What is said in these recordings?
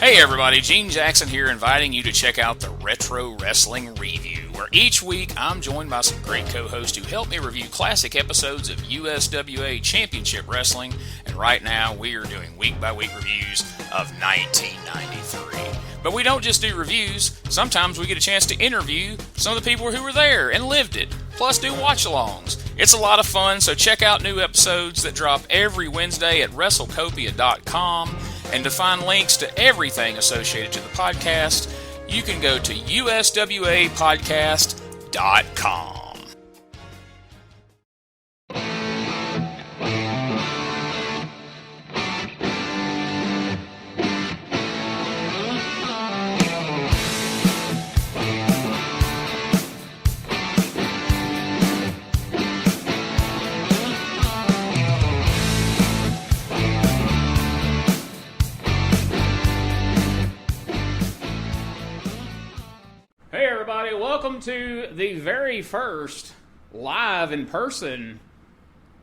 Hey everybody, Gene Jackson here, inviting you to check out the Retro Wrestling Review, where each week I'm joined by some great co-hosts who help me review classic episodes of USWA Championship Wrestling, and right now we are doing week-by-week reviews of 1993. But we don't just do reviews, sometimes we get a chance to interview some of the people who were there and lived it, plus do watch-alongs. It's a lot of fun, so check out new episodes that drop every Wednesday at WrestleCopia.com. And to find links to everything associated to the podcast, you can go to uswapodcast.com. Welcome to the very first live in-person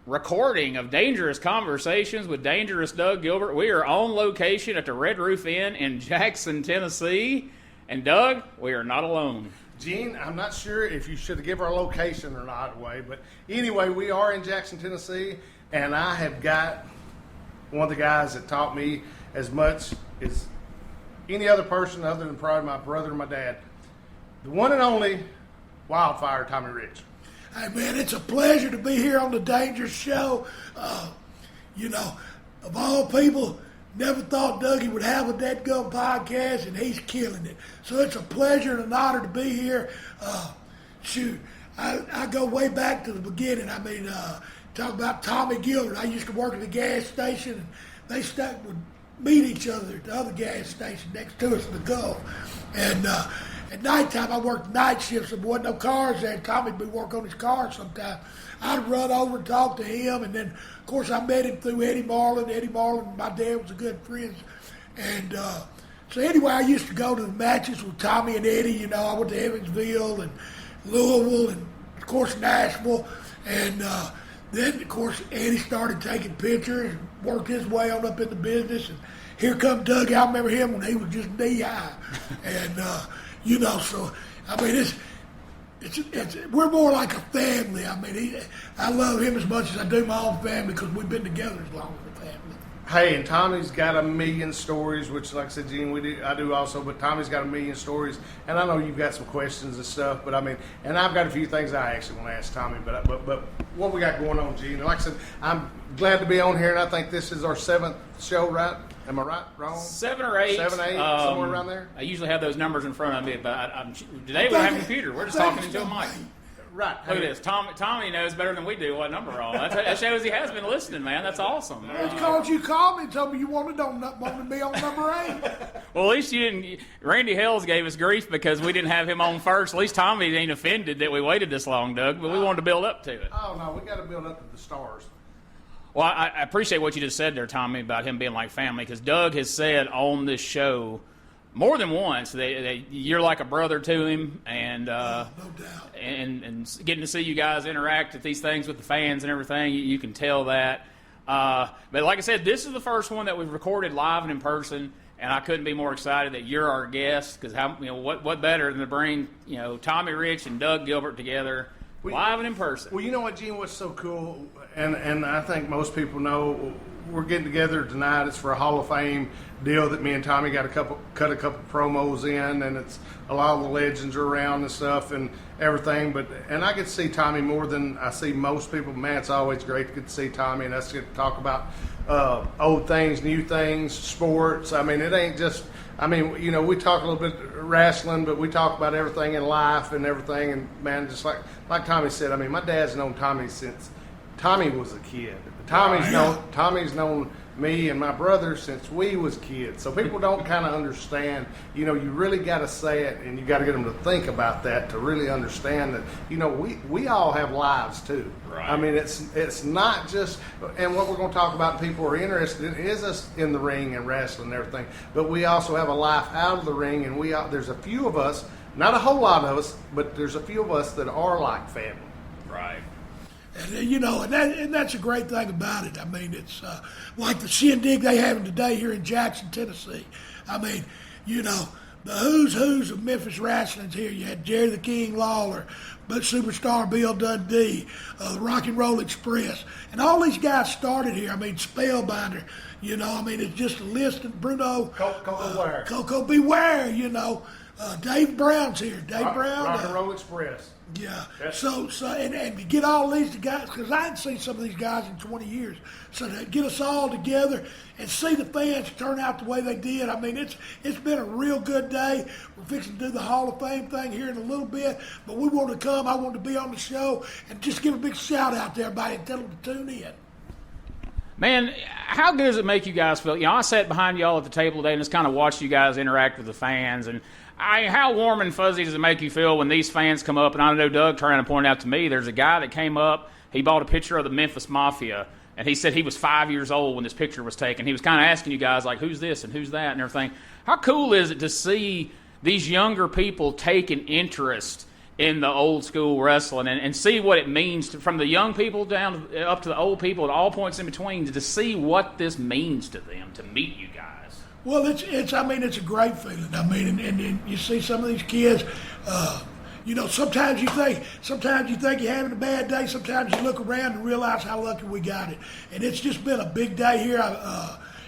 recording of Dangerous Conversations with Dangerous Doug Gilbert. We are on location at the Red Roof Inn in Jackson, Tennessee. And Doug, we are not alone. Gene, I'm not sure if you should give our location or not away, but anyway, we are in Jackson, Tennessee, and I have got one of the guys that taught me as much as any other person other than probably my brother and my dad. The one and only Wildfire, Tommy Rich. Hey, man, it's a pleasure to be here on the Dangerous Show. Of all people, never thought Dougie would have a Dead Gum podcast, and he's killing it. So it's a pleasure and an honor to be here. I go way back to the beginning. I mean, talk about Tommy Gilbert. I used to work at the gas station, and they would meet each other at the other gas station next to us in the Gulf. And at nighttime, I worked night shifts, and there wasn't no cars there, and Tommy'd be working on his car sometime. I'd run over and talk to him, and then, of course, I met him through Eddie Marlin. Eddie Marlin and my dad was a good friends. And so anyway, I used to go to the matches with Tommy and Eddie. I went to Evansville and Louisville and, of course, Nashville. And then, of course, Eddie started taking pictures and worked his way on up in the business. And here come Doug. I remember him when he was just knee-high. And, so, I mean, we're more like a family. I mean, I love him as much as I do my own family because we've been together as long as a family. Hey, and Tommy's got a million stories, which, like I said, Gene, I do also, but Tommy's got a million stories, and I know you've got some questions and stuff, but I mean, and I've got a few things I actually want to ask Tommy, but what we got going on, Gene? Like I said, I'm glad to be on here, and I think this is our 7th show, right? Am I right? Wrong? 7 or 8. 7, 8, somewhere around there. I usually have those numbers in front of me, but today we don't have a computer. We're just talking into a mic. Right. Look at this. Tommy knows better than we do what number we're on. That shows he has been listening, man. That's awesome. It's because you called me and told me you wanted to be on number 8. Well, at least you didn't. Randy Hells gave us grief because we didn't have him on first. At least Tommy ain't offended that we waited this long, Doug, but we wanted to build up to it. Oh, no, we got to build up to the stars. Well, I appreciate what you just said there, Tommy, about him being like family, because Doug has said on this show more than once that you're like a brother to him, and no doubt. And getting to see you guys interact at these things with the fans and everything, you can tell that. But like I said, this is the first one that we've recorded live and in person, and I couldn't be more excited that you're our guest, because what better than to bring Tommy Rich and Doug Gilbert together live and in person. Well, you know what, Gene, what's so cool, and I think most people know, we're getting together tonight. It's for a Hall of Fame deal that me and Tommy got cut a couple promos in, and it's a lot of the legends are around and stuff and everything. And I get to see Tommy more than I see most people. Man, it's always great to get to see Tommy and us get to talk about old things, new things, sports. I mean, it ain't just. I mean, we talk a little bit wrestling, but we talk about everything in life and everything. And man, just like Tommy said, I mean, my dad's known Tommy since Tommy was a kid. Tommy's known me and my brother since we was kids. So people don't kind of understand. You really got to say it, and you got to get them to think about that to really understand that. We all have lives too. Right. I mean, it's not just. And what we're going to talk about, and people are interested in, is us in the ring and wrestling and everything. But we also have a life out of the ring, and there's a few of us, not a whole lot of us, but there's a few of us that are like family. Right. And you know, and that's a great thing about it. I mean, it's like the shindig they having today here in Jackson, Tennessee. I mean, you know, the who's of Memphis wrestling's here. You had Jerry the King Lawler, but Superstar Bill Dundee, Rock and Roll Express, and all these guys started here. I mean, Spellbinder. You know, I mean, it's just a list of Bruno, Coco Beware. You know, Dave Brown's here. Dave Brown, Rock and Roll Express. Yeah. So and to get all these guys, because I hadn't seen some of these guys in 20 years. So to get us all together and see the fans turn out the way they did, I mean, it's been a real good day. We're fixing to do the Hall of Fame thing here in a little bit, but we want to come. I want to be on the show and just give a big shout out to everybody and tell them to tune in. Man, how good does it make you guys feel? You know, I sat behind y'all at the table today and just kind of watched you guys interact with the fans. And how warm and fuzzy does it make you feel when these fans come up? And I know Doug trying to point out to me, there's a guy that came up, he bought a picture of the Memphis Mafia, and he said he was 5 years old when this picture was taken. He was kind of asking you guys, like, who's this and who's that and everything. How cool is it to see these younger people take an interest in the old school wrestling and see what it means from the young people down up to the old people at all points in between, to see what this means to them to meet you guys? Well, it's I mean, it's a great feeling. I mean, and you see some of these kids, you know, sometimes you think you're having a bad day. Sometimes you look around and realize how lucky we got it. And it's just been a big day here.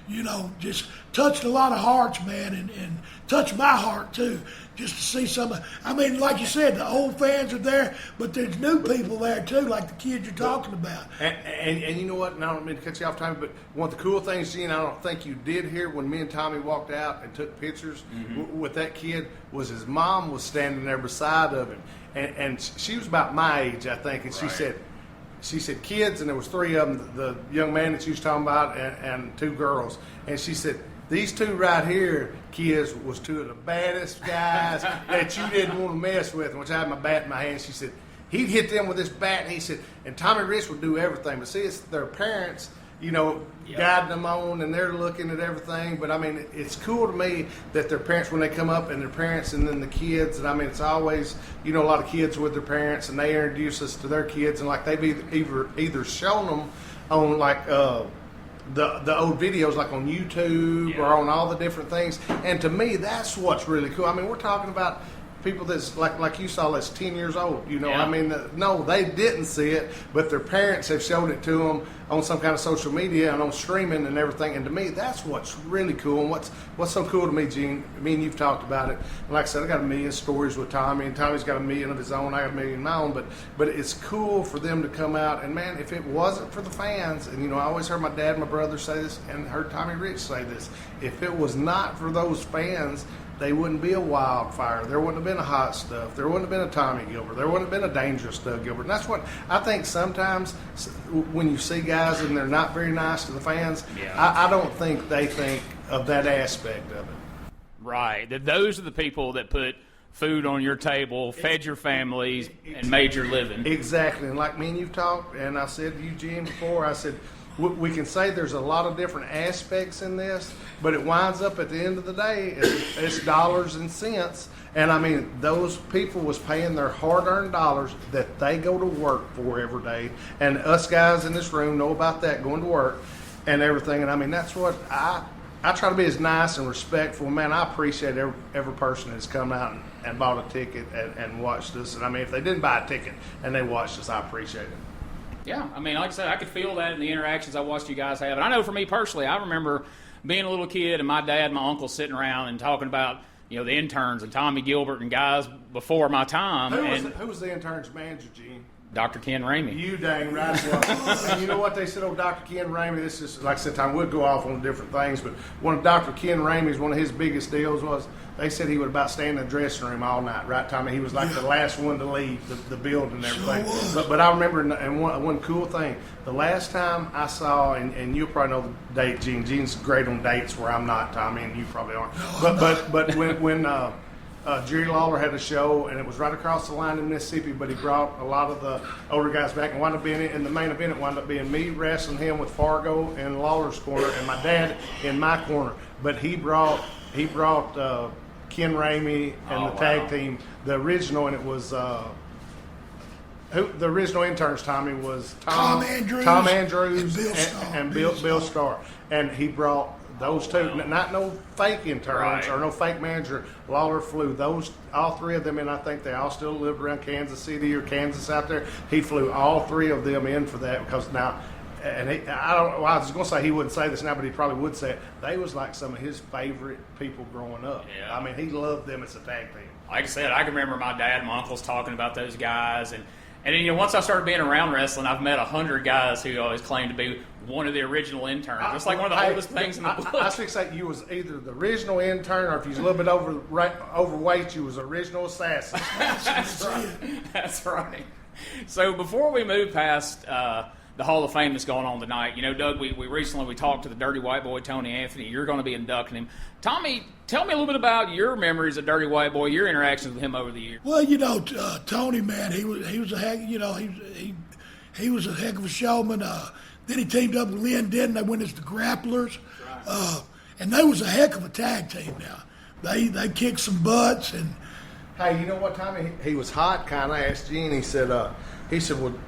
You know, just touched a lot of hearts, man, and touched my heart too. Just to see some, I mean, like you said, the old fans are there, but there's new people there too, like the kids you're talking about. And you know what? And I don't mean to cut you off, Tommy, but one of the cool things, Gene, I don't think you did hear when me and Tommy walked out and took pictures with that kid, was his mom was standing there beside of him, and she was about my age, I think, and she said kids, and there was three of them, the young man that you was talking about and two girls, and she said, these two right here, kids, was two of the baddest guys that you didn't want to mess with. Which I had my bat in my hand. She said, he'd hit them with this bat, and he said, and Tommy Rich would do everything. But see, it's their parents, you know, guiding them on, and they're looking at everything. But I mean, it's cool to me that their parents, when they come up, and their parents, and then the kids, and I mean, it's always, you know, a lot of kids with their parents, and they introduce us to their kids, and like they've either shown them on like the old videos, like on YouTube or on all the different things. And to me, that's what's really cool. I mean, we're talking about people that's like you saw, that's 10 years old. You know, I mean, no, they didn't see it, but their parents have showed it to them on some kind of social media and on streaming and everything. And to me, that's what's really cool. And what's so cool to me, Gene, me and you've talked about it. And like I said, I got a million stories with Tommy, and Tommy's got a million of his own. I got a million of my own. But it's cool for them to come out. And man, if it wasn't for the fans, and you know, I always heard my dad and my brother say this, and heard Tommy Rich say this, if it was not for those fans, they wouldn't be a Wildfire. There wouldn't have been a Hot Stuff. There wouldn't have been a Tommy Gilbert. There wouldn't have been a Dangerous Doug Gilbert. And that's what I think sometimes when you see guys and they're not very nice to the fans, I don't think they think of that aspect of it. Right. Those are the people that put food on your table, fed your families, and made your living. Exactly. And like me and you've talked, and I said to you, Gene, before, I said, we can say there's a lot of different aspects in this, but it winds up at the end of the day, it's dollars and cents. And I mean, those people was paying their hard-earned dollars that they go to work for every day. And us guys in this room know about that, going to work and everything. And I mean, that's what I try to be, as nice and respectful. Man, I appreciate every person that's come out and bought a ticket and watched us. And I mean, if they didn't buy a ticket and they watched us, I appreciate it. Yeah, I mean, like I said, I could feel that in the interactions I watched you guys have. And I know for me personally, I remember being a little kid and my dad and my uncle sitting around and talking about, you know, the interns and Tommy Gilbert and guys before my time. Who was the intern's manager, Gene? Dr. Ken Ramey. You dang right. And you know what they said, Dr. Ken Ramey, this is, like I said, Tom, we'll go off on different things, but one of Dr. Ken Ramey's, one of his biggest deals was, they said he would about stay in the dressing room all night, right, Tommy? He was like the last one to leave the building and everything. But I remember, and one cool thing, the last time I saw, and you'll probably know the date, Gene. Gene's great on dates where I'm not, Tommy, and you probably aren't. But when Jerry Lawler had a show, and it was right across the line in Mississippi, but he brought a lot of the older guys back, and wound up being in the main event. It wound up being me wrestling him with Fargo in Lawler's corner, and my dad in my corner. But he brought Ken Ramey and the tag team, the original, and it was the original interns, Tommy, was Tom Andrews and Bill Starr. And he brought those two, not no fake interns or no fake manager. Lawler flew all three of them in. I think they all still lived around Kansas City or Kansas out there. He flew all three of them in for that because now, and I was going to say he wouldn't say this now, but he probably would say it. They was like some of his favorite people growing up. Yeah. I mean, he loved them as a tag team. Like I said, I can remember my dad and my uncles talking about those guys, and then, once I started being around wrestling, I've met 100 guys who always claim to be one of the original interns. It's like one of the oldest things in the book. I should say you was either the original intern, or if you was a little bit overweight, you was original assassin. That's right. So before we move past the Hall of Fame that's going on tonight, Doug, we recently talked to the Dirty White Boy, Tony Anthony. You're going to be inducting him. Tommy, tell me a little bit about your memories of Dirty White Boy, your interactions with him over the years. Well, Tony, man, he was a heck, he was a heck of a showman. Then he teamed up with Lynn Denton. They went as the Grapplers, and they was a heck of a tag team. Now they kicked some butts. And hey, you know what, Tommy? He was hot. Kind of asked Gene. He said, "Well,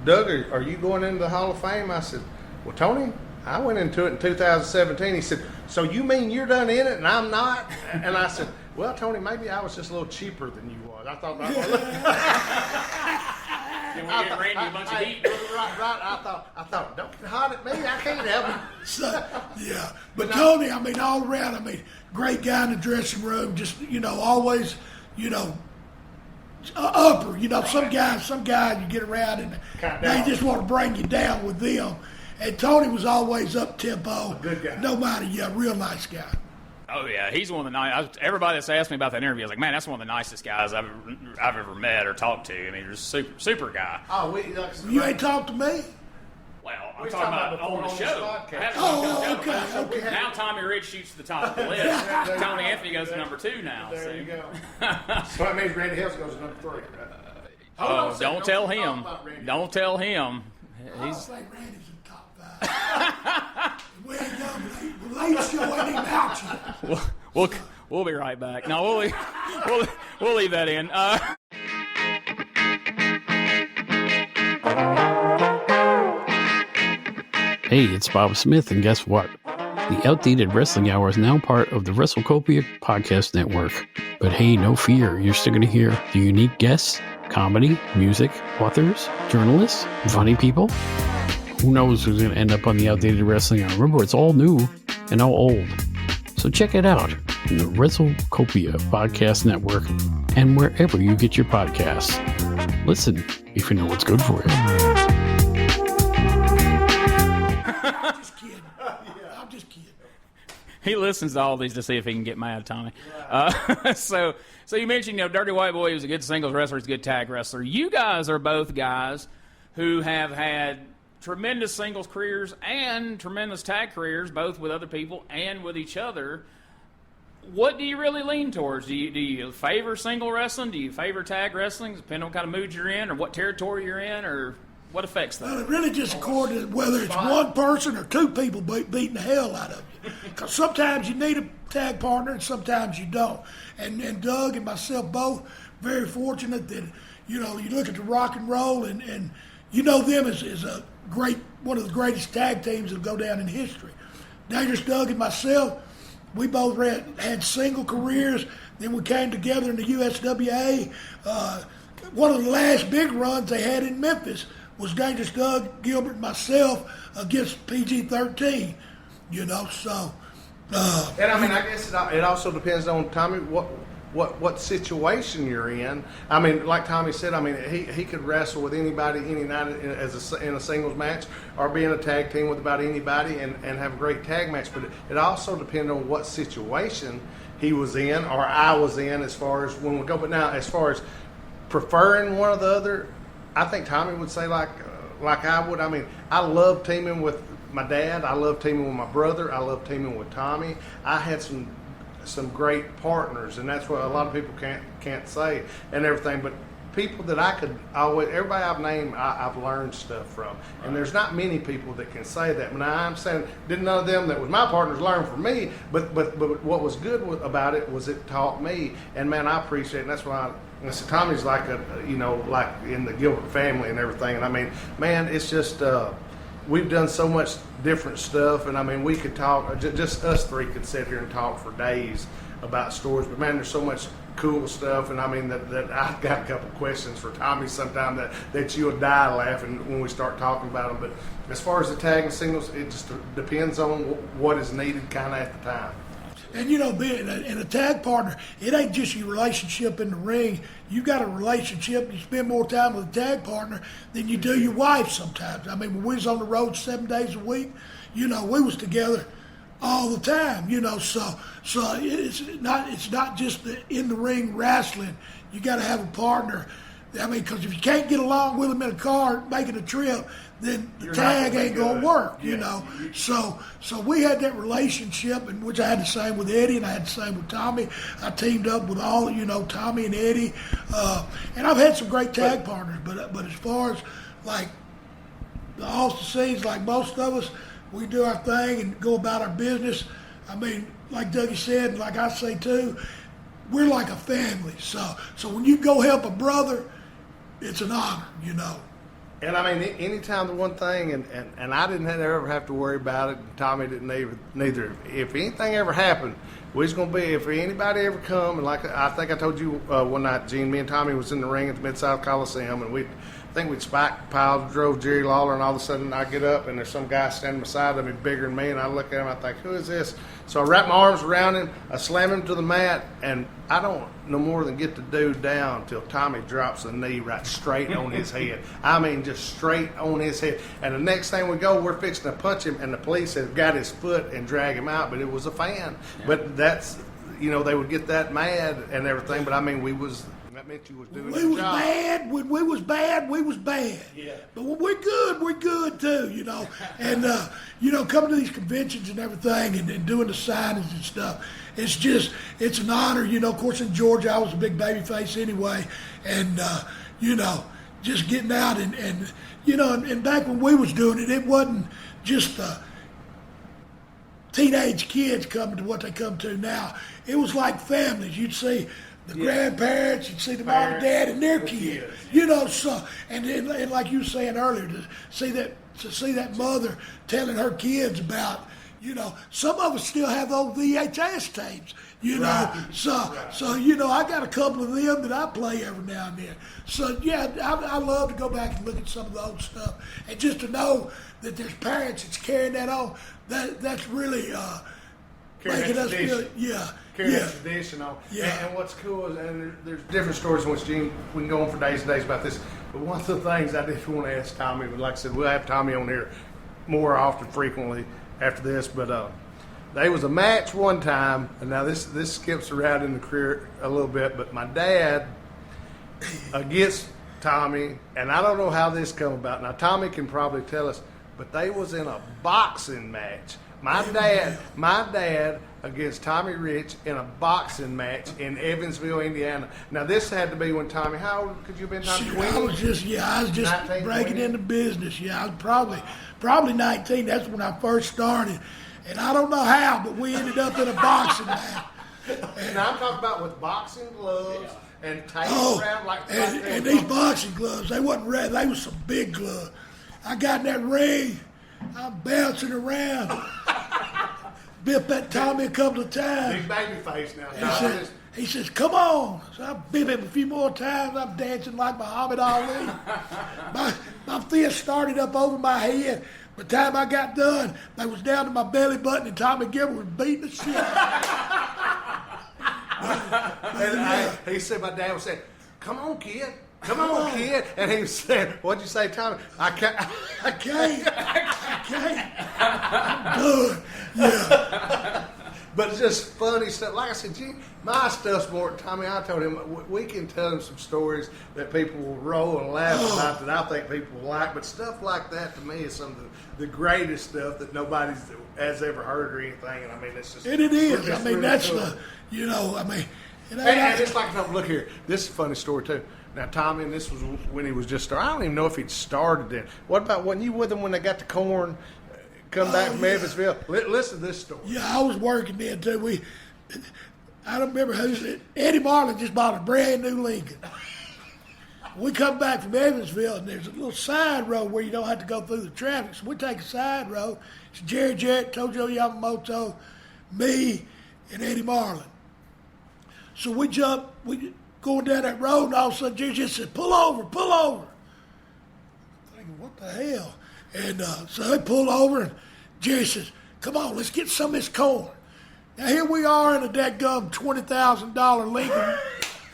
Doug, are you going into the Hall of Fame?" I said, "Well, Tony, I went into it in 2017. He said, "So you mean you're done in it and I'm not?" And I said, "Well, Tony, maybe I was just a little cheaper than you was. I thought that was." And we get Randy a bunch of heat. Right. I thought, don't get hot at me. I can't help it. So, yeah. But Tony, I mean, all around, great guy in the dressing room. Just, always, upper. Some guys you get around and they just want to bring you down with them. And Tony was always up tempo. Good guy. No matter, real nice guy. Oh yeah, he's one of the nice. Everybody that's asked me about that interview, I was like, man, that's one of the nicest guys I've ever met or talked to. I mean, he's a super guy. Oh, you ain't talked to me? Well, I'm talking about on the show. Okay. Now Tommy Rich shoots to the top of the list. Tony Anthony goes to number 2 now. There you go. So that means Randy Hills goes to number 3. Don't tell him. Don't tell him. I don't think Randy's in the top 5. We ain't done the late show ain't even out yet. We'll be right back. No, we'll leave that in. Hey, it's Bob Smith, and guess what? The Outdated Wrestling Hour is now part of the WrestleCopia Podcast Network. But hey, no fear, you're still going to hear the unique guests, comedy, music, authors, journalists, funny people. Who knows who's going to end up on the Outdated Wrestling Hour? Remember, it's all new and all old. So check it out in the WrestleCopia Podcast Network and wherever you get your podcasts. Listen if you know what's good for you. I'm just kidding. He listens to all these to see if he can get mad, Tommy. So you mentioned, Dirty White Boy was a good singles wrestler, he's a good tag wrestler. You guys are both guys who have had tremendous singles careers and tremendous tag careers, both with other people and with each other. What do you really lean towards? Do you favor single wrestling? Do you favor tag wrestling, depending on what kind of mood you're in or what territory you're in, or what affects that? Well, it really just according to whether it's one person or two people beating the hell out of you. Because sometimes you need a tag partner and sometimes you don't. And Doug and myself both very fortunate that, you look at the rock and roll and them as a one of the greatest tag teams that go down in history. Dangerous Doug and myself, we both had single careers. Then we came together in the USWA. One of the last big runs they had in Memphis was Dangerous Doug, Gilbert, and myself against PG-13. So. And I guess it also depends on, Tommy, what situation you're in. I mean, like Tommy said, he could wrestle with anybody any night in a singles match, or be in a tag team with about anybody and have a great tag match. But it also depends on what situation he was in or I was in as far as when we go. But now, as far as preferring one or the other, I think Tommy would say like I would. I love teaming with my dad. I love teaming with my brother. I love teaming with Tommy. I had some great partners, and that's what a lot of people can't say and everything. But people that I could always, everybody I've named, I've learned stuff from. And there's not many people that can say that. Now, I'm saying, didn't none of them that was my partners learn from me, but what was good about it was it taught me. And, man, I appreciate it. And that's why so Tommy's like like in the Gilbert family and everything. And, I mean, man, it's just we've done so much different stuff. And, I mean, we could talk, just us three could sit here and talk for days about stories. But, man, there's so much cool stuff, and I mean that I've got a couple questions for Tommy sometime that you'll die laughing when we start talking about them. But as far as the tag and singles, it just depends on what is needed kind of at the time. And being a tag partner, it ain't just your relationship in the ring. You got a relationship. You spend more time with a tag partner than you do your wife sometimes. I mean, when we was on the road 7 days a week, we was together all the time, so it's not just the in the ring wrestling. You got to have a partner. I mean, because if you can't get along with them in a car making a trip, then the tag ain't gonna work, So we had that relationship, and which I had the same with Eddie, and I had the same with Tommy. I teamed up with all, Tommy and Eddie, and I've had some great tag partners. But as far as like the Austin scenes, like most of us, we do our thing and go about our business. I mean, like Dougie said, and like I say too, we're like a family. So when you go help a brother, it's an honor, And I mean, anytime the one thing, and I didn't ever have to worry about it, and Tommy didn't neither. If anything ever happened, we was going to be, if anybody ever come, and like I think I told you one night, Gene, me and Tommy was in the ring at the Mid-South Coliseum, and I think we'd spiked piled, drove Jerry Lawler, and all of a sudden I get up and there's some guy standing beside me bigger than me, and I look at him, I think, who is this? So I wrap my arms around him, I slam him to the mat, and I don't no more than get the dude down until Tommy drops a knee right straight on his head. I mean, just straight on his head. And the next thing we go, we're fixing to punch him, and the police have got his foot and drag him out, but it was a fan. Yeah. But that's, they would get that mad and everything, but I mean, that meant you was doing your job. Bad. When we was bad, we was bad. Yeah. But when we're good too, And, coming to these conventions and everything and doing the signings and stuff, it's an honor. Of course, in Georgia, I was a big baby face anyway. And, just getting out and back when we was doing it, it wasn't just teenage kids coming to what they come to now. It was like families. You'd see the grandparents, you'd see the mom and dad and their kids, so and like you were saying earlier, to see that mother telling her kids about, some of us still have those VHS tapes, Right. So I got a couple of them that I play every now and then. So yeah, I love to go back and look at some of the old stuff, and just to know that there's parents that's carrying that on, that's really making us feel, carrying that tradition on. Yeah. And what's cool is, and there's different stories in which, Gene, we can go on for days and days about this, but one of the things I did want to ask Tommy, but like I said, we'll have Tommy on here more often, frequently after this, but there was a match one time, and now this skips around in the career a little bit, but my dad against Tommy, and I don't know how this come about. Now, Tommy can probably tell us, but they was in a boxing match. My dad against Tommy Rich in a boxing match in Evansville, Indiana. Now, this had to be when Tommy, how old could you have been, Tommy? 20? I was just 19, breaking 20? Into business. Yeah, I was probably 19. That's when I first started. And I don't know how, but we ended up in a boxing match. Now, I'm talking about with boxing gloves and taped around like and these boxing gloves, they wasn't red. They was some big gloves. I got in that ring. I'm bouncing around. Bit that Tommy a couple of times. Big baby face now. He says, come on. So I bit him a few more times. I'm dancing like Muhammad Ali. My fist started up over my head. By the time I got done, they was down to my belly button, and Tommy Gilbert was beating the shit. He said, my dad was saying, come on, kid. Come on, kid. And he said, what'd you say, Tommy? I can't. I'm done. Yeah. But it's just funny stuff. Like I said, gee, my stuff's more, Tommy, I told him, we can tell him some stories that people will roll and laugh about that I think people will like. But stuff like that, to me, is some of the greatest stuff that nobody has ever heard or anything. And I mean, it's just. And it is. I mean, really that's cool. And it's like, look here, this is a funny story, too. Now, Tommy, and this was when he was just starting. I don't even know if he'd started then. What about, wasn't you with him when they got the corn, come back from Memphisville? Listen to this story. Yeah, I was working then, too. I don't remember who. Eddie Marlin just bought a brand new Lincoln. We come back from Evansville, and there's a little side road where you don't have to go through the traffic. So we take a side road. It's Jerry Jarrett, Tojo Yamamoto, me, and Eddie Marlin. So we going down that road, and all of a sudden Jerry just said, pull over, pull over. I'm thinking, what the hell? And so they pull over, and Jerry says, come on, let's get some of this corn. Now here we are in a dadgum $20,000 Lincoln,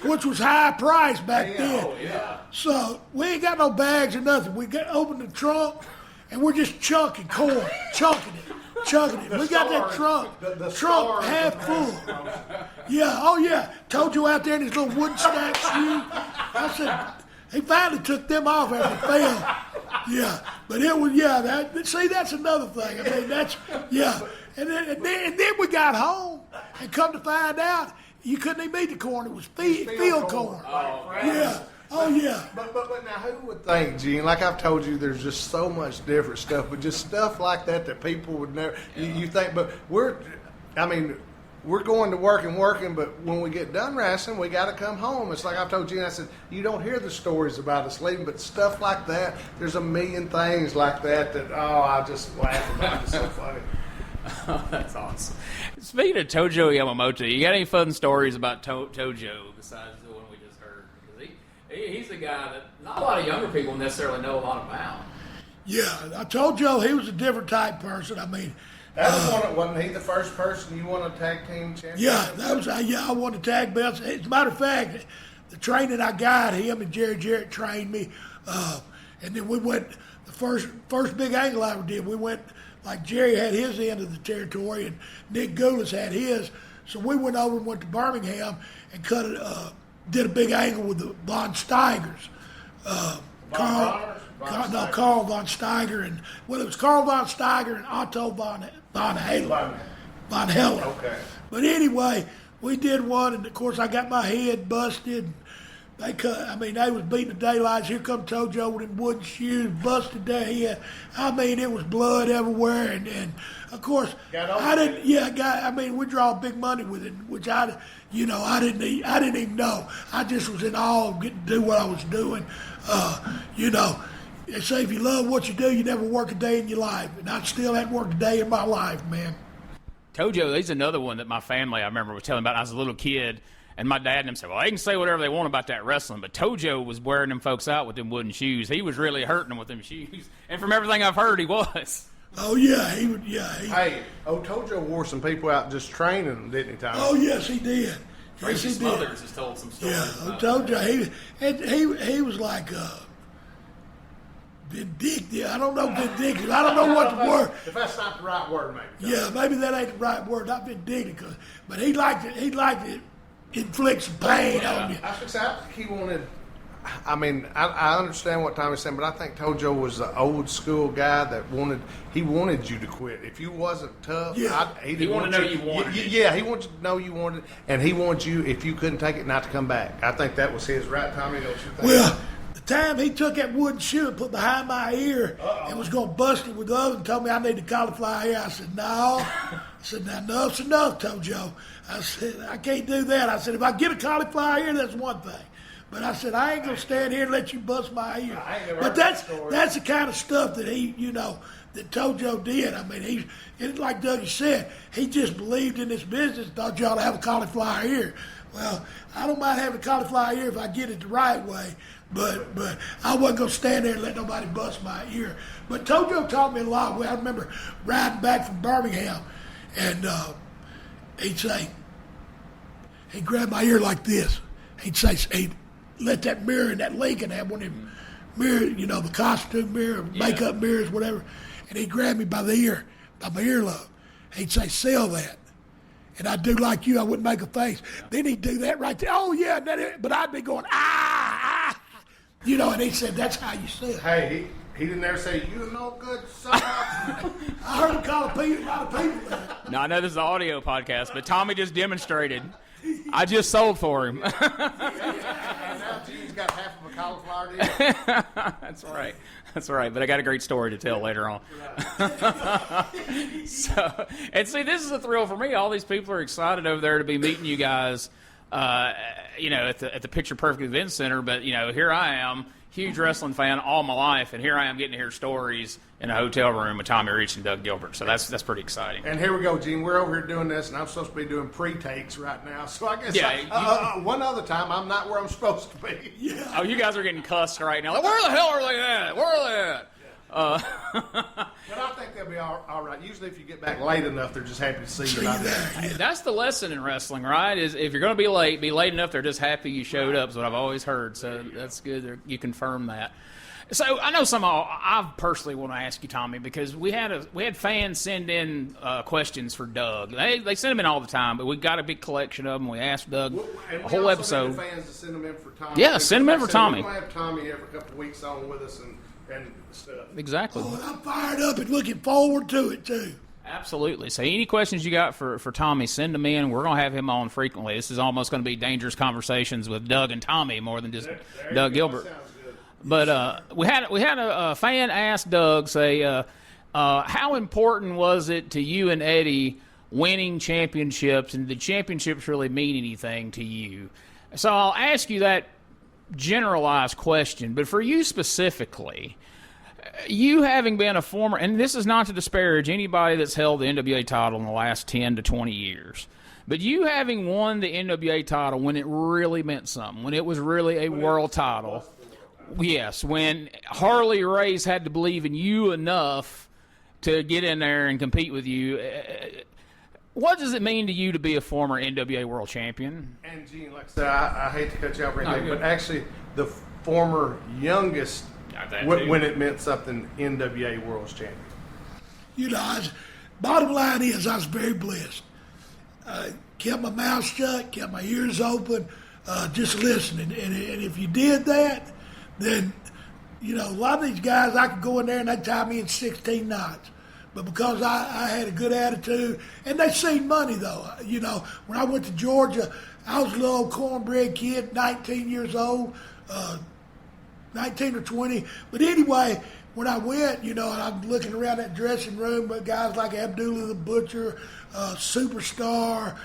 which was high price back then. Oh, yeah. So we ain't got no bags or nothing. We open the trunk, and we're just chunking corn, chunking it. We got that trunk, trunk half full. Yeah, oh yeah. Tojo out there in his little wooden stack shoe. I said, he finally took them off after it failed. Yeah, but it was, that's another thing. I mean, that's, yeah. And then we got home, and come to find out, you couldn't even eat the corn. It was field corn. Oh, yeah. Oh, yeah. But now who would think, Gene, like I've told you, there's just so much different stuff, but just stuff like that people would never, you think, but we're going to work and working, but when we get done wrestling, we got to come home. It's like I've told Gene, I said, you don't hear the stories about us leaving, but stuff like that, there's a million things like that I just laugh about. It's so funny. Oh, that's awesome. Speaking of Tojo Yamamoto, you got any fun stories about Tojo besides the one we just heard? Because he's the guy that not a lot of younger people necessarily know a lot about. Yeah, I told Joe he was a different type person. I mean, that was wasn't he the first person you won a tag team championship? Yeah, I won the tag belts. As a matter of fact, the training I got, him and Jerry Jarrett trained me, and then we went the first big angle I ever did. We went. Like Jerry had his end of the territory and Nick Goulas had his. So we went over and went to Birmingham and did a big angle with the Von Steigers. Carl von Steiger and, it was Carl von Steiger and Otto von Halen. Von Helen. Okay. But anyway, we did one, and of course I got my head busted. They was beating the daylights. Here come Tojo with them wooden shoes, busted their head. I mean, it was blood everywhere, and of course, I didn't. Yeah, we draw big money with it, which I didn't even know. I just was in awe of getting to do what I was doing. They say if you love what you do, you never work a day in your life, and I still hadn't worked a day in my life, man. Tojo, he's another one that my family, I remember, was telling about when I was a little kid. And my dad and them said, well, they can say whatever they want about that wrestling, but Tojo was wearing them folks out with them wooden shoes. He was really hurting them with them shoes. And from everything I've heard, he was. Oh, yeah, he would, yeah. Tojo wore some people out just training them, didn't he, Tommy? Oh, yes, he did. Tracy Smothers has told some stories. Yeah, Tojo, he was like vindictive. I don't know vindictive. I don't know what the word. If that's not the right word, maybe. Yeah, maybe that ain't the right word. Not vindictive, but he liked it. Inflict some pain on you. I think he wanted. I understand what Tommy's saying, but I think Tojo was the old school guy that wanted you to quit. If you wasn't tough, he wanted to know you wanted it. Yeah, he wanted to know you wanted it, and he wanted you, if you couldn't take it, not to come back. I think that was his, right, Tommy? Don't you think? Well, the time he took that wooden shoe and put behind my ear and was going to bust it with the oven and told me I needed cauliflower ear, I said, no. I said, now, enough's enough, Tojo. I said, I can't do that. I said, if I get a cauliflower ear, that's one thing. But I said, I ain't going to stand here and let you bust my ear. But that's the kind of stuff that that Tojo did. I mean, like Dougie said, he just believed in this business, thought you ought to have a cauliflower ear. Well, I don't mind having a cauliflower ear if I get it the right way, but I wasn't going to stand there and let nobody bust my ear. But Tojo taught me a lot. I remember riding back from Birmingham, and he'd grab my ear like this. He'd let that mirror in that Lincoln have one of them mirror, the costume mirror, makeup mirrors, whatever. And he'd grab me by the ear, by my earlobe. He'd say, sell that. And I'd do like you, I wouldn't make a face. Then he'd do that right there. Oh, yeah, but I'd be going, and he said, that's how you sell. Hey, He didn't ever say, "You no good son of." I heard him call a lot of people that. No, I know this is an audio podcast, but Tommy just demonstrated. I just sold for him. And now Gene's got half of a cauliflower deal. That's right. That's right. But I got a great story to tell later on. So, and see, this is a thrill for me. All these people are excited over there to be meeting you guys, at the Picture Perfect Event Center. But, here I am, huge wrestling fan all my life, and here I am getting to hear stories in a hotel room with Tommy Reach and Doug Gilbert. So that's pretty exciting. And here we go, Gene. We're over here doing this, and I'm supposed to be doing pre-takes right now. So I guess one other time I'm not where I'm supposed to be. Yeah. Oh, you guys are getting cussed right now. Like, where the hell are they at? Where are they at? But I think they'll be all right. Usually if you get back late enough, they're just happy to see you. That's the lesson in wrestling, right? Is if you're going to be late enough, they're just happy you showed up, is what I've always heard. So that's good. You confirm that. So I know I personally want to ask you, Tommy, because we had fans send in questions for Doug. They send them in all the time, but we got a big collection of them. We asked Doug a whole episode. Fans to send them in for Tommy. Yeah, send them in for Tommy. We're going to have Tommy every couple of weeks on with us and stuff. Exactly. Oh, I'm fired up and looking forward to it too. Absolutely. So any questions you got for Tommy, send them in. We're going to have him on frequently. This is almost going to be dangerous conversations with Doug and Tommy more than just Doug Gilbert. But we had a fan ask Doug, say, how important was it to you and Eddie winning championships, and did championships really mean anything to you? So I'll ask you that generalized question, but for you specifically, you having been a former, and this is not to disparage anybody that's held the NWA title in the last 10 to 20 years, but you having won the NWA title when it really meant something, when it was really a world title. Yes, when Harley Race had to believe in you enough to get in there and compete with you. What does it mean to you to be a former NWA World Champion? And, Gene, like I said, I hate to cut you off or anything, but actually the former youngest, when it meant something, NWA World Champion. Bottom line is I was very blessed. Kept my mouth shut, kept my ears open, just listening. And if you did that, then, a lot of these guys, I could go in there and they'd tie me in 16 knots. But because I had a good attitude, and they seen money, though. When I went to Georgia, I was a little old cornbread kid, 19 years old, 19 or 20. But anyway, when I went, and I'm looking around that dressing room, but guys like Abdullah the Butcher, Superstar,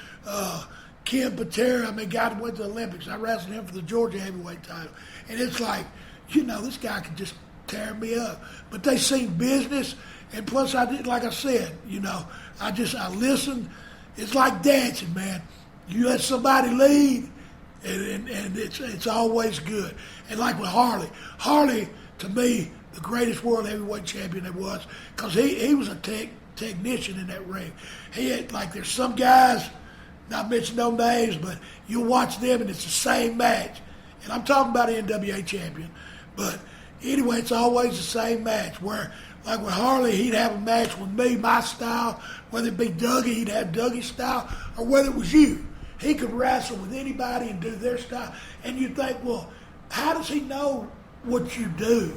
Ken Patera, guy that went to the Olympics. I wrestled him for the Georgia heavyweight title. And it's like, this guy could just tear me up. But they seen business, and plus I did, like I said, I listened. It's like dancing, man. You let somebody lead, and it's always good. And like with Harley, to me, the greatest world heavyweight champion there was, because he was a technician in that ring. He had, there's some guys, not mention no names, but you'll watch them and it's the same match. And I'm talking about an NWA champion. But anyway, it's always the same match where, like with Harley, he'd have a match with me, my style. Whether it be Dougie, he'd have Dougie's style, or whether it was you. He could wrestle with anybody and do their style. And you think, well, how does he know what you do?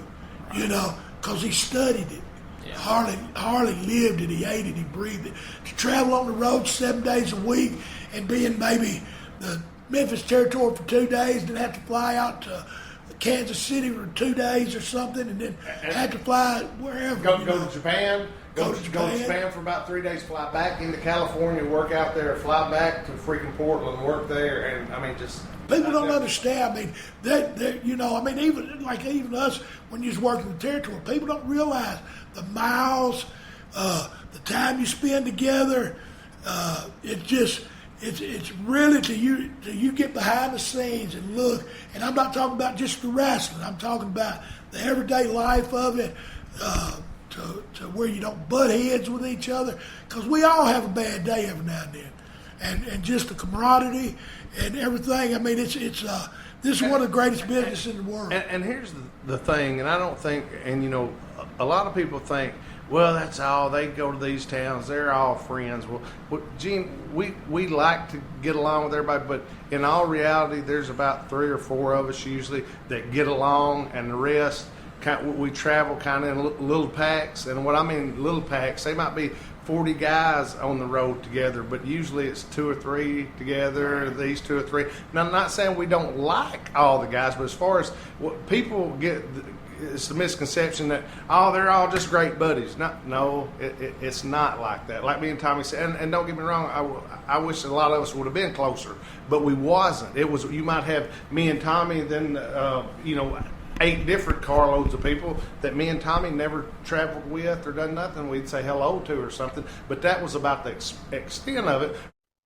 Because he studied it. Yeah. Harley lived it, he ate it, he breathed it. To travel on the road 7 days a week and be in maybe the Memphis territory for 2 days, then have to fly out to Kansas City for 2 days or something, and then have to fly wherever. Go to Japan. Go to Japan for about 3 days. Fly back into California, work out there. Fly back to freaking Portland, work there, and just people don't understand. Even us when you're working the territory, people don't realize the miles, the time you spend together. It's really till you get behind the scenes and look, and I'm not talking about just the wrestling. I'm talking about the everyday life of it, to where you don't butt heads with each other, because we all have a bad day every now and then, and just the camaraderie and everything. This is one of the greatest businesses in the world. And here's the thing, and I don't think, and a lot of people think, well, that's all. They go to these towns. They're all friends. Well, Gene, we like to get along with everybody, but in all reality, there's about 3 or 4 of us usually that get along, and the rest, we travel kind of in little packs, and what I mean little packs, they might be 40 guys on the road together, but usually it's 2 or 3 together, these 2 or 3. Now, I'm not saying we don't like all the guys, but as far as what people get, it's the misconception that, they're all just great buddies. No, it's not like that. Like me and Tommy said, and don't get me wrong, I wish a lot of us would have been closer, but we wasn't. It was, you might have me and Tommy, then, 8 different carloads of people that me and Tommy never traveled with or done nothing. We'd say hello to or something, but that was about the extent of it.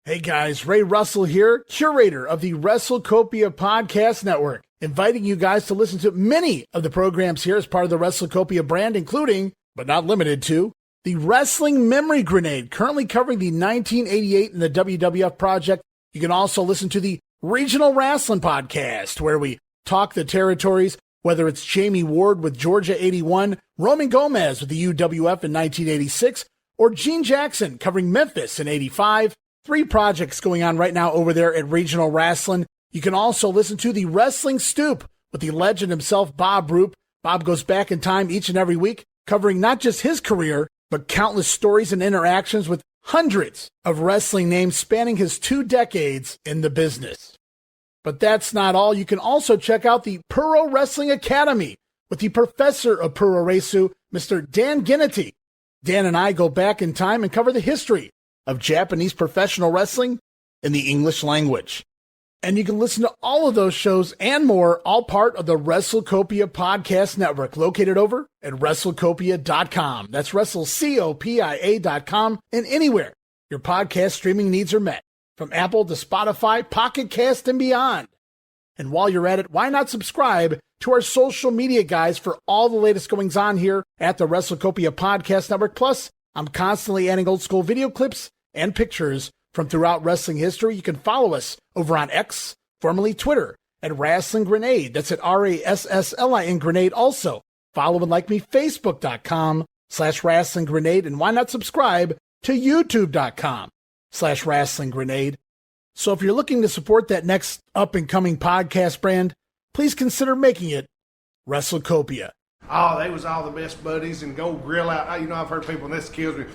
Hey guys, Ray Russell here, curator of the WrestleCopia Podcast Network, inviting you guys to listen to many of the programs here as part of the WrestleCopia brand, including, but not limited to, the Wrestling Memory Grenade, currently covering the 1988 and the WWF project. You can also listen to the Regional Wrestling Podcast, where we talk the territories, whether it's Jamie Ward with Georgia 81, Roman Gomez with the UWF in 1986, or Gene Jackson covering Memphis in 85. 3 projects going on right now over there at Regional Wrestling. You can also listen to the Wrestling Stoop with the legend himself, Bob Roop. Bob goes back in time each and every week, covering not just his career, but countless stories and interactions with hundreds of wrestling names spanning his 2 decades in the business. But that's not all. You can also check out the Puro Wrestling Academy with the professor of Puro Resu, Mr. Dan Ginnity. Dan and I go back in time and cover the history of Japanese professional wrestling in the English language. And you can listen to all of those shows and more, all part of the WrestleCopia Podcast Network, located over at WrestleCopia.com. That's WrestleCopia.com, and anywhere your podcast streaming needs are met, from Apple to Spotify, Pocket Cast, and beyond. And while you're at it, why not subscribe to our social media guys for all the latest goings on here at the WrestleCopia Podcast Network. Plus, I'm constantly adding old school video clips and pictures from throughout wrestling history. You can follow us over on X, formerly Twitter, at Wrestling Grenade. That's at RASSLIN Grenade. Also, follow and like me, Facebook.com/Wrestling Grenade. And why not subscribe to YouTube.com/Wrestling Grenade. So if you're looking to support that next up-and-coming podcast brand, please consider making it WrestleCopia. They was all the best buddies, and go grill out. I've heard people, and this kills me.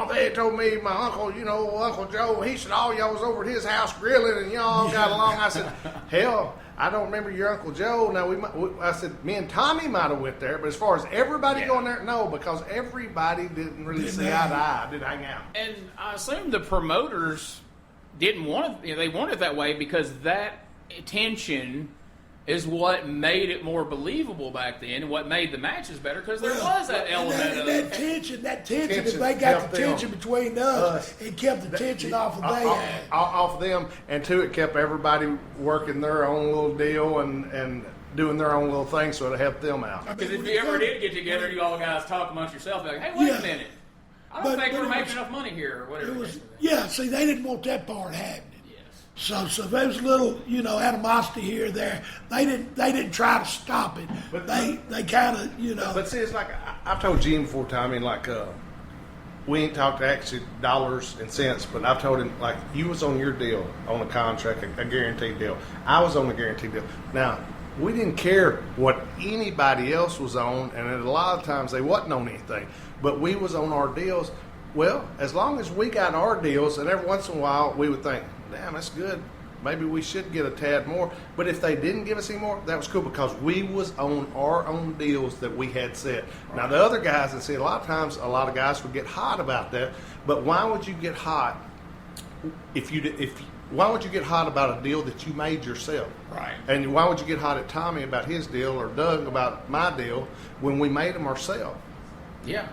They told me my uncle, Uncle Joe, he said, y'all was over at his house grilling, and y'all got along. I said, hell, I don't remember your Uncle Joe. Now, I said, me and Tommy might have went there, but as far as everybody going there, no, because everybody didn't really see eye to eye, didn't hang out. And I assume the promoters didn't want it, they wanted it that way because that tension is what made it more believable back then, and what made the matches better, because there was that element of that tension. If they got the tension between us, it kept the tension off of off them, and two, it kept everybody working their own little deal and doing their own little thing, so it helped them out. Because if you ever did get together, you all guys talk amongst yourself, like, hey, wait a minute, I don't think we're making enough money here, or whatever. See, they didn't want that part happening. So if there was a little, animosity here or there, they didn't try to stop it. But they kind of, But see, it's like I've told Gene before, Tommy, we ain't talked actually dollars and cents, but I've told him, you was on your deal, on a contract, a guaranteed deal. I was on a guaranteed deal. Now, we didn't care what anybody else was on, and a lot of times they wasn't on anything. But we was on our deals. Well, as long as we got our deals, and every once in a while we would think, damn, that's good. Maybe we should get a tad more. But if they didn't give us any more, that was cool, because we was on our own deals that we had set. Right. Now, the other guys, and see, a lot of times, a lot of guys would get hot about that. But why would you get hot why would you get hot about a deal that you made yourself? Right. And why would you get hot at Tommy about his deal, or Doug about my deal, when we made them ourselves? Yeah.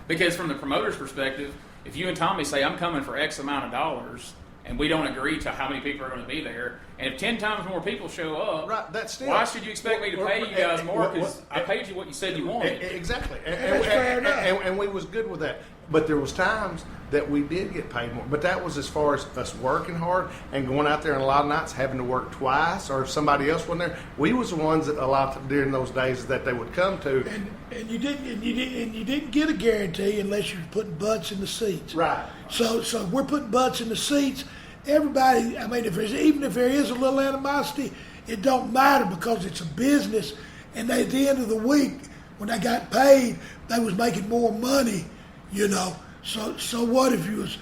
Because from the promoter's perspective, if you and Tommy say, I'm coming for X amount of dollars, and we don't agree to how many people are going to be there, and if 10 times more people show up, right, that's still, why should you expect me to pay you guys more? Because I paid you what you said you wanted. Exactly. And we was good with that. But there was times that we did get paid more. But that was as far as us working hard and going out there, and a lot of nights having to work twice, or if somebody else wasn't there. We was the ones that a lot during those days that they would come to. And you didn't get a guarantee unless you're putting butts in the seats. Right. So we're putting butts in the seats. Everybody, even if there is a little animosity, it don't matter, because it's a business. And at the end of the week, when they got paid, they was making more money, you know. So what if you was,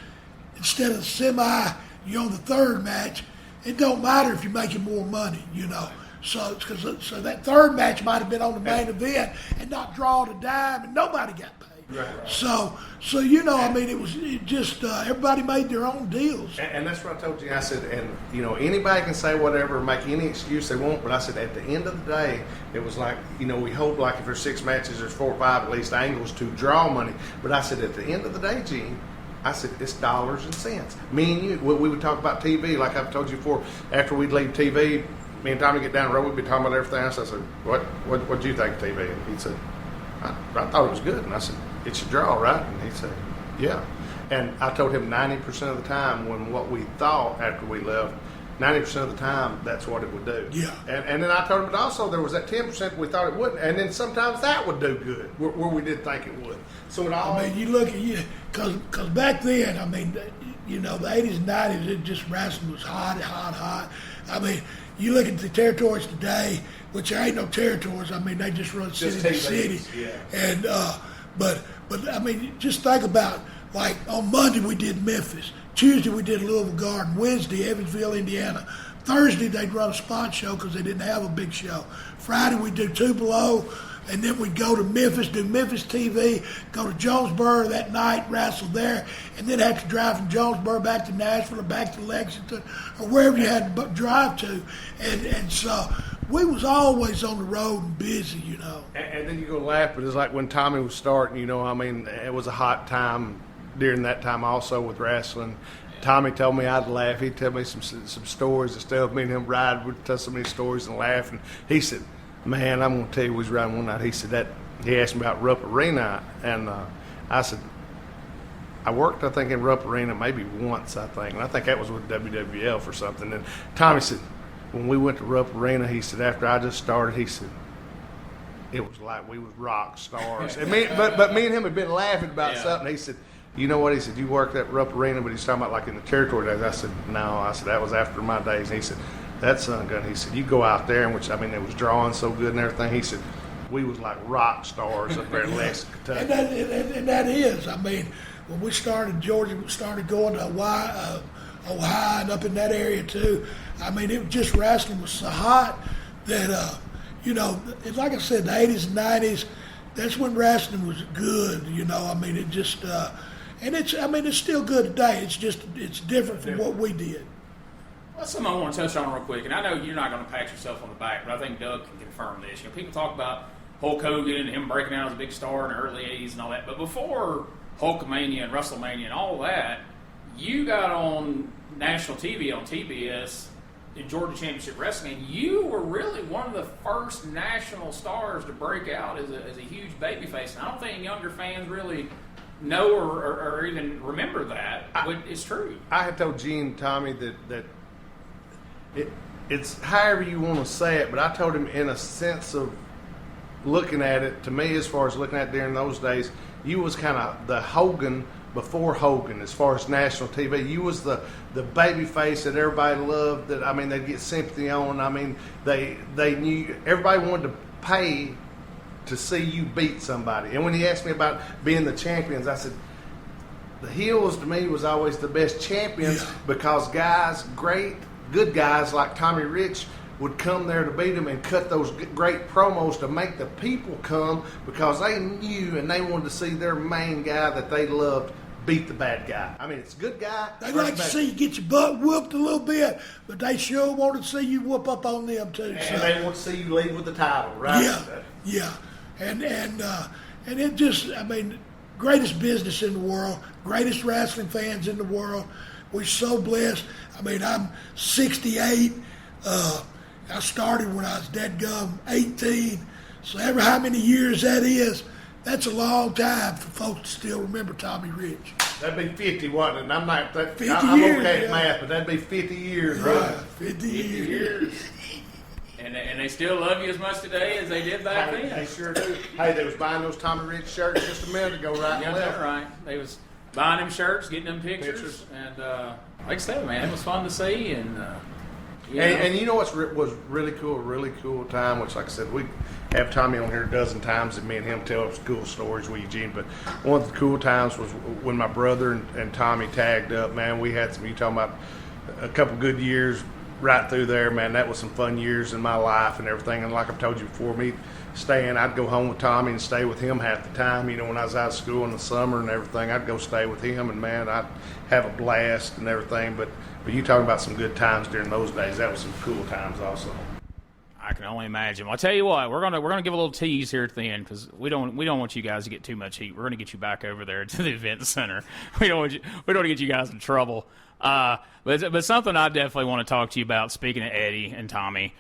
instead of semi, you're on the third match, it don't matter if you're making more money, you know. So that third match might have been on the main event and not drawing a dime, and nobody got paid. Right. So you know, I mean, it just everybody made their own deals. And that's what I told you. I said, and you know, anybody can say whatever, make any excuse they want, but I said at the end of the day, it was like, you know, we hope like if there's 6 matches, there's 4 or 5 at least angles to draw money. But I said at the end of the day, Gene, I said it's dollars and cents. Me and you, we would talk about TV, like I've told you before. After we'd leave TV, me and Tommy get down the road, we'd be talking about everything else. I said, what do you think of TV? And he said, I thought it was good. And I said, it's your draw, right? And he said, yeah. And I told him 90% of the time when what we thought after we left, 90% of the time, that's what it would do. Yeah. And then I told him, but also there was that 10% we thought it wouldn't. And then sometimes that would do good, where we did think it would. So it all... I mean, you look at, because back then, I mean, you know, the 80s and 90s, it just wrestling was hot. I mean, you look at the territories today, which there ain't no territories. I mean, they just run city to city. Yeah. And, but I mean, just think about, like, on Monday we did Memphis. Tuesday we did Louisville Garden. Wednesday, Evansville, Indiana. Thursday they'd run a spot show because they didn't have a big show. Friday we'd do Two Below, and then we'd go to Memphis, do Memphis TV, go to Jonesboro that night, wrestle there, and then have to drive from Jonesboro back to Nashville or back to Lexington or wherever you had to drive to. And so we was always on the road and busy, you know. And then you go laugh, but it's like when Tommy was starting, you know, I mean, it was a hot time during that time also with wrestling. Tommy told me I'd laugh. He'd tell me some stories and stuff. Me and him ride, would tell so many stories and laugh. And he said, man, I'm going to tell you, we was riding one night. He said he asked me about Rupp Arena. And I said, I worked, I think, in Rupp Arena maybe once, I think. And I think that was with WWF or something. And Tommy said, when we went to Rupp Arena, he said, after I just started, he said, it was like we was rock stars. And but me and him had been laughing about something. He said, you know what? He said, you worked at Rupp Arena, but he's talking about like in the territory days. I said, no. I said, that was after my days. And he said, that son gun. He said, you go out there, and which, I mean, it was drawing so good and everything. He said, we was like rock stars up there in Lexington, Kentucky. And that is, I mean, when we started, Georgia started going to Ohio and up in that area too. I mean, it just wrestling was so hot that, you know, like I said, the 80s and 90s, that's when wrestling was good, you know. I mean, it just, and it's still good today. It's just, it's different from what we did. That's something I want to touch on real quick, and I know you're not going to pat yourself on the back, but I think Doug can confirm this. You know, people talk about Hulk Hogan and him breaking out as a big star in the early 80s and all that, but before Hulkamania and WrestleMania and all that, you got on national TV on TBS in Georgia Championship Wrestling, and you were really one of the first national stars to break out as a huge babyface. And I don't think younger fans really know or even remember that, but it's true. I had told Gene and Tommy that it's however you want to say it, but I told him in a sense of looking at it, to me, as far as looking at it during those days, you was kind of the Hogan before Hogan as far as national TV. You was the baby face that everybody loved, that, I mean, they'd get sympathy on. I mean, they knew, everybody wanted to pay to see you beat somebody. And when he asked me about being the champions, I said, the heels to me was always the best champions because guys, good guys like Tommy Rich would come there to beat them and cut those great promos to make the people come because they knew and they wanted to see their main guy that they loved beat the bad guy. I mean, it's a good guy. They like to see you get your butt whooped a little bit, but they sure wanted to see you whoop up on them too. And they want to see you lead with the title, right? Yeah. And it just, I mean, greatest business in the world, greatest wrestling fans in the world. We're so blessed. I mean, I'm 68. I started when I was dadgum 18. So ever how many years that is, that's a long time for folks to still remember Tommy Rich. That'd be 50, wouldn't it? And I'm not that. 50 I'm years, okay at math, but that'd be 50 years, right? 50 years. And they still love you as much today as they did back then. They sure do. Hey, they was buying those Tommy Rich shirts just a minute ago, right? Yeah, that's right. They was buying them shirts, getting them pictures. And like I said, man, it was fun to see. And Yeah. And you know what's was really cool time, which like I said, we have Tommy on here a dozen times and me and him tell us cool stories with Eugene, but one of the cool times was when my brother and Tommy tagged up, man. We had you talking about a couple good years right through there, man. That was some fun years in my life and everything. And like I've told you before, I'd go home with Tommy and stay with him half the time. You know, when I was out of school in the summer and everything, I'd go stay with him, and man, I'd have a blast and everything. But you talking about some good times during those days. That was some cool times also. I can only imagine. Well, I'll tell you what, we're gonna give a little tease here at the end, because we don't want you guys to get too much heat. We're gonna get you back over there to the event center. We don't want to get you guys in trouble. But something I definitely want to talk to you about. Speaking of Eddie and Tommy,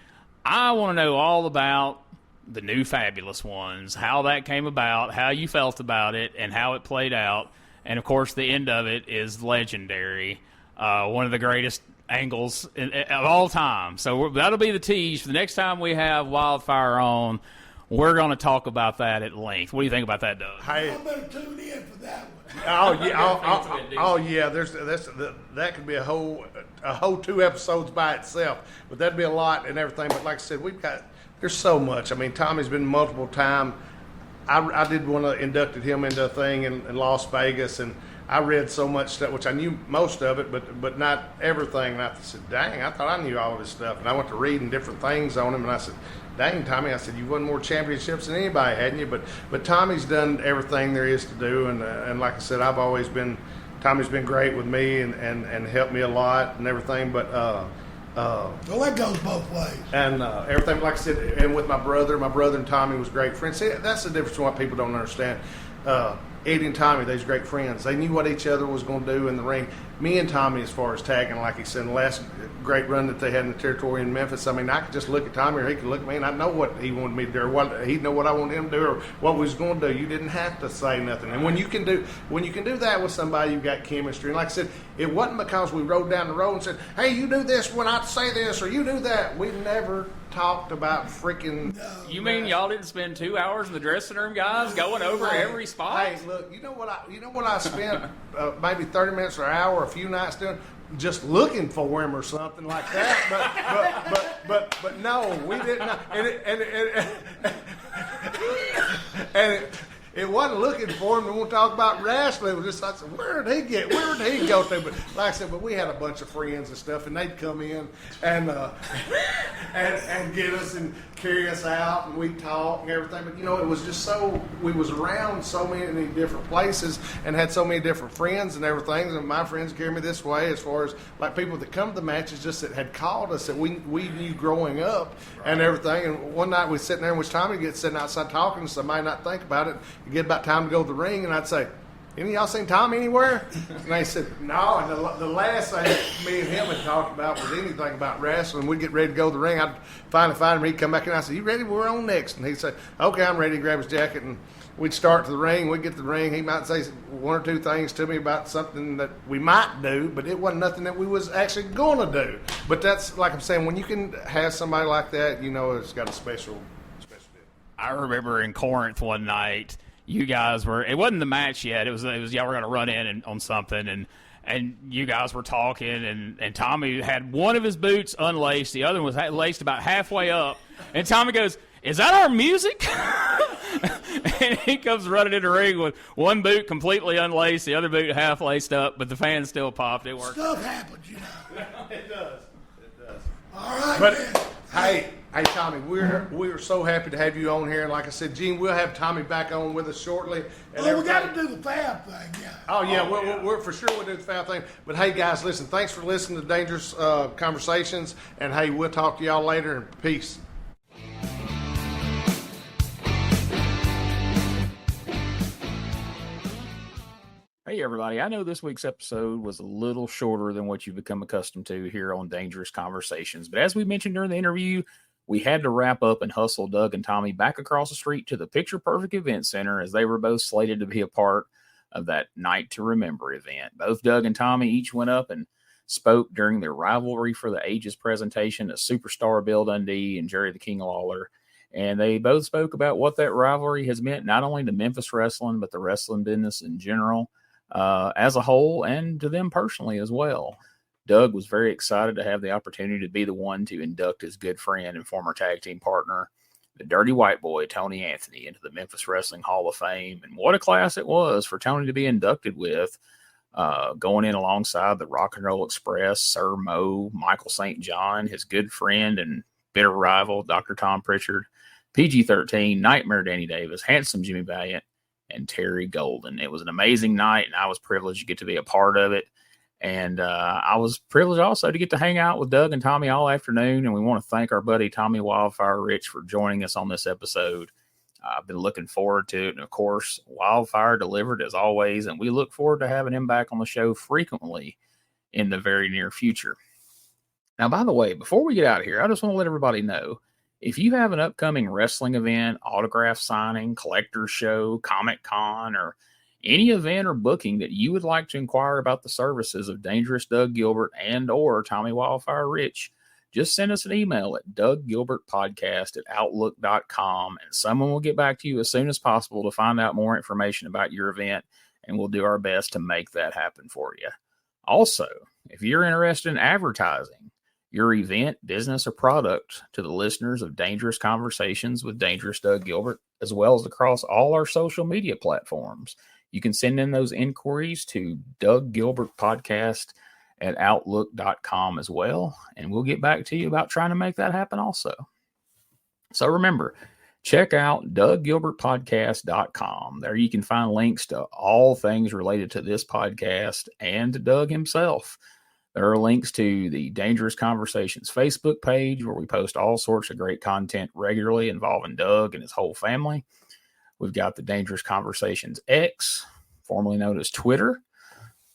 I want to know all about the new Fabulous Ones, how that came about, how you felt about it, and how it played out. And of course, the end of it is legendary. One of the greatest angles of all time. So that'll be the tease for the next time we have Wildfire on. We're going to talk about that at length. What do you think about that, Doug? I better tune in for that one. Oh yeah. That could be a whole 2 episodes by itself, but that'd be a lot and everything. But like I said, there's so much. I mean, Tommy's been multiple time. I did want to inducted him into a thing in Las Vegas, and I read so much stuff, which I knew most of it, but not everything. And I said, dang, I thought I knew all of this stuff. And I went to reading different things on him, and I said, dang, Tommy, I said, you've won more championships than anybody, hadn't you? But Tommy's done everything there is to do, and like I said, Tommy's been great with me and helped me a lot and everything, but well, that goes both ways. And everything, like I said, and with my brother and Tommy was great friends. See, that's the difference in what people don't understand. Eddie and Tommy, they was great friends. They knew what each other was going to do in the ring. Me and Tommy, as far as tagging, like he said, in the last great run that they had in the territory in Memphis, I mean, I could just look at Tommy, or he could look at me, and I know what he wanted me to do, or what he'd know what I wanted him to do, or what we was going to do. You didn't have to say nothing. And when you can do that with somebody, you've got chemistry. And like I said, it wasn't because we rode down the road and said, hey, you do this when I say this, or you do that. We never talked about freaking. You mean y'all didn't spend 2 hours in the dressing room, guys, going over every spot? Hey, look, you know what I spent maybe 30 minutes or an hour, a few nights doing, just looking for him or something like that. But no, we didn't. And it wasn't looking for him. We won't talk about wrestling. It was just, I said, where did he go to? But like I said, but we had a bunch of friends and stuff, and they'd come in and get us and carry us out, and we'd talk and everything. But it was just we was around so many different places and had so many different friends and everything. And my friends carried me this way, as far as like people that come to the matches just that had called us that we knew growing up and everything. And one night we sitting there, and Tommy gets sitting outside talking, and somebody not think about it. Get about time to go to the ring, and I'd say, any of y'all seen Tommy anywhere? And they said, no. And the last thing me and him had talked about was anything about wrestling. We'd get ready to go to the ring. I'd finally find him. He'd come back, and I said, you ready? We're on next. And he'd say, okay, I'm ready. Grab his jacket, and we'd start to the ring. We'd get to the ring. He might say 1 or 2 things to me about something that we might do, but it wasn't nothing that we was actually going to do. But that's, like I'm saying, when you can have somebody like that, it's got a special deal. I remember in Corinth one night, you guys were, it wasn't the match yet. It was y'all were going to run in on something, and you guys were talking, and Tommy had one of his boots unlaced. The other one was laced about halfway up. And Tommy goes, is that our music? And he comes running in the ring with one boot completely unlaced, the other boot half laced up, but the fans still popped. It worked. Stuff happens, It does. All right, but man. Hey, Tommy, we're so happy to have you on here. And like I said, Gene, we'll have Tommy back on with us shortly. We got to do the Fab thing, yeah. Oh, yeah, we're for sure we'll do the Fab thing. But, hey, guys, listen, thanks for listening to Dangerous Conversations. And, hey, we'll talk to y'all later, and peace. Hey, everybody. I know this week's episode was a little shorter than what you've become accustomed to here on Dangerous Conversations. But as we mentioned during the interview, we had to wrap up and hustle Doug and Tommy back across the street to the Picture Perfect Event Center, as they were both slated to be a part of that Night to Remember event. Both Doug and Tommy each went up and spoke during their Rivalry for the Ages presentation to Superstar Bill Dundee and Jerry the King Lawler. And they both spoke about what that rivalry has meant, not only to Memphis wrestling, but the wrestling business in general, as a whole, and to them personally as well. Doug was very excited to have the opportunity to be the one to induct his good friend and former tag team partner, the Dirty White Boy, Tony Anthony, into the Memphis Wrestling Hall of Fame. And what a class it was for Tony to be inducted with, going in alongside the Rock and Roll Express, Sir Mo, Michael St. John, his good friend and bitter rival, Dr. Tom Pritchard, PG-13, Nightmare Danny Davis, Handsome Jimmy Valiant, and Terry Golden. It was an amazing night, and I was privileged to get to be a part of it. And I was privileged also to get to hang out with Doug and Tommy all afternoon. And we want to thank our buddy Tommy Wildfire Rich for joining us on this episode. I've been looking forward to it. And of course, Wildfire delivered as always. And we look forward to having him back on the show frequently in the very near future. Now, by the way, before we get out of here, I just want to let everybody know, if you have an upcoming wrestling event, autograph signing, collector's show, Comic Con, or any event or booking that you would like to inquire about the services of Dangerous Doug Gilbert and or Tommy Wildfire Rich, just send us an email at DougGilbertPodcast@Outlook.com, and someone will get back to you as soon as possible to find out more information about your event, and we'll do our best to make that happen for you. Also, if you're interested in advertising your event, business, or product to the listeners of Dangerous Conversations with Dangerous Doug Gilbert, as well as across all our social media platforms, you can send in those inquiries to DougGilbertPodcast@Outlook.com as well, and we'll get back to you about trying to make that happen also. So remember, check out DougGilbertPodcast.com. There you can find links to all things related to this podcast and to Doug himself. There are links to the Dangerous Conversations Facebook page, where we post all sorts of great content regularly involving Doug and his whole family. We've got the Dangerous Conversations X, formerly known as Twitter.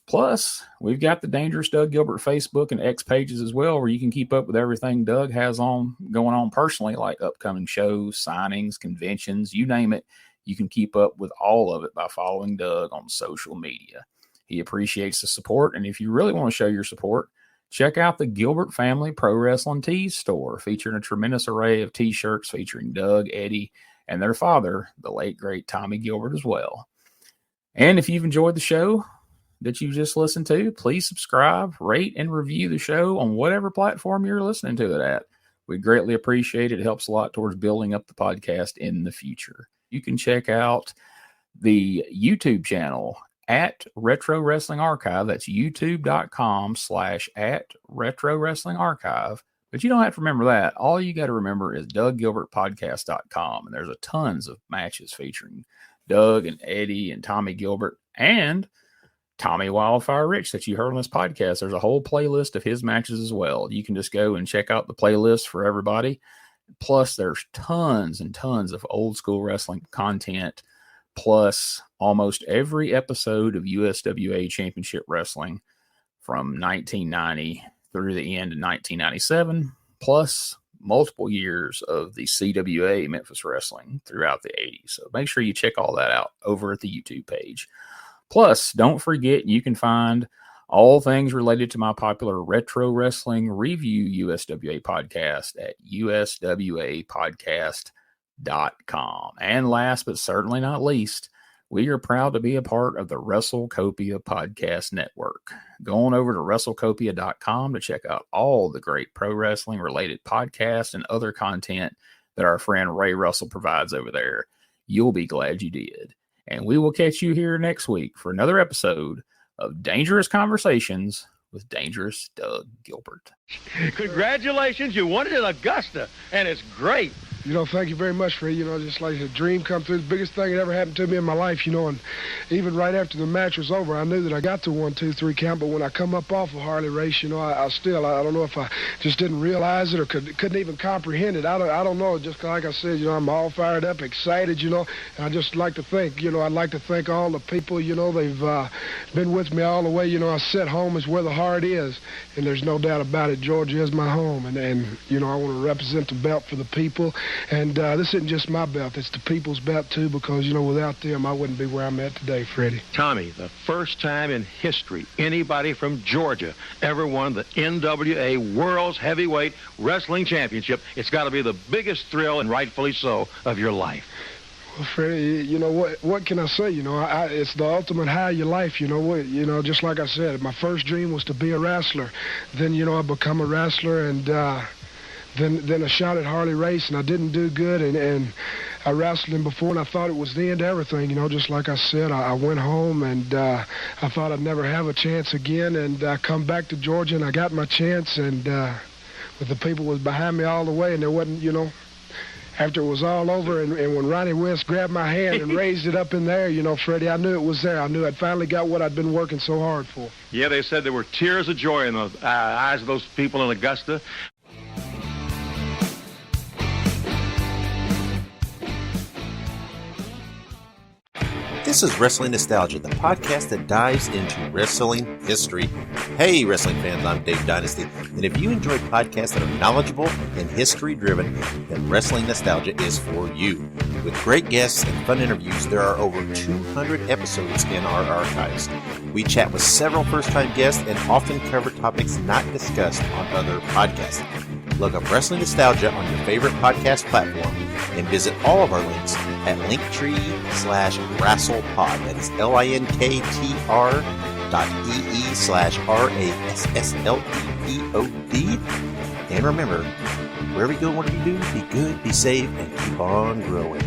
Plus, we've got the Dangerous Doug Gilbert Facebook and X pages as well, where you can keep up with everything Doug has going on personally, like upcoming shows, signings, conventions, you name it. You can keep up with all of it by following Doug on social media. He appreciates the support, and if you really want to show your support, check out the Gilbert Family Pro Wrestling Tees store, featuring a tremendous array of t-shirts featuring Doug, Eddie, and their father, the late, great Tommy Gilbert, as well. And if you've enjoyed the show that you just listened to, please subscribe, rate, and review the show on whatever platform you're listening to it at. We greatly appreciate it. It helps a lot towards building up the podcast in the future. You can check out the YouTube channel at Retro Wrestling Archive. That's youtube.com/@Retro Wrestling Archive. But you don't have to remember that. All you got to remember is DougGilbertPodcast.com. And there's a tons of matches featuring Doug and Eddie and Tommy Gilbert and Tommy Wildfire Rich that you heard on this podcast. There's a whole playlist of his matches as well. You can just go and check out the playlist for everybody. Plus, there's tons and tons of old school wrestling content, plus almost every episode of USWA Championship Wrestling from 1990 through the end of 1997, plus multiple years of the CWA Memphis Wrestling throughout the 80s. So make sure you check all that out over at the YouTube page. Plus, don't forget, you can find all things related to my popular Retro Wrestling Review USWA podcast at uswapodcast.com. And last but certainly not least, we are proud to be a part of the WrestleCopia Podcast Network. Go on over to WrestleCopia.com to check out all the great pro wrestling related podcasts and other content that our friend Ray Russell provides over there. You'll be glad you did. And we will catch you here next week for another episode of Dangerous Conversations with Dangerous Doug Gilbert. Congratulations, you won it at Augusta, and it's great. Thank you very much, Ray. Just like a dream come true. The biggest thing that ever happened to me in my life, and even right after the match was over, I knew that I got to 1, 2, 3 count, but when I come up off of Harley Race, I don't know if I just didn't realize it or couldn't even comprehend it. I don't know. Just like I said, I'm all fired up, excited, and I just like to think, I'd like to thank all the people, they've been with me all the way. I said home is where the heart is, and there's no doubt about it. Georgia is my home, and I want to represent the belt for the people. And this isn't just my belt, it's the people's belt too, because, without them, I wouldn't be where I'm at today, Freddie. Tommy, the first time in history anybody from Georgia ever won the NWA World's Heavyweight Wrestling Championship. It's got to be the biggest thrill, and rightfully so, of your life. Well, Freddie, you know what can I say? You know, it's the ultimate high of your life. You know what? You know, just like I said, my first dream was to be a wrestler. Then, you know, I become a wrestler, and then I shot at Harley Race, and I didn't do good, and I wrestled him before, and I thought it was the end of everything. You know, just like I said, I went home, and I thought I'd never have a chance again, and I come back to Georgia, and I got my chance, and but the people was behind me all the way, and there wasn't, you know. After it was all over, and when Ronnie West grabbed my hand and raised it up in there, you know, Freddie, I knew it was there. I knew I'd finally got what I'd been working so hard for. Yeah, they said there were tears of joy in the eyes of those people in Augusta. This is Wrestling Nostalgia, the podcast that dives into wrestling history. Hey, wrestling fans, I'm Dave Dynasty, and if you enjoy podcasts that are knowledgeable and history-driven, then Wrestling Nostalgia is for you. With great guests and fun interviews, there are over 200 episodes in our archives. We chat with several first-time guests and often cover topics not discussed on other podcasts. Look up Wrestling Nostalgia on your favorite podcast platform and visit all of our links at linktree/WrestlePod. That is linktr.ee/RASSLEPOD. And remember, wherever you go, whatever you do, be good, be safe, and keep on growing.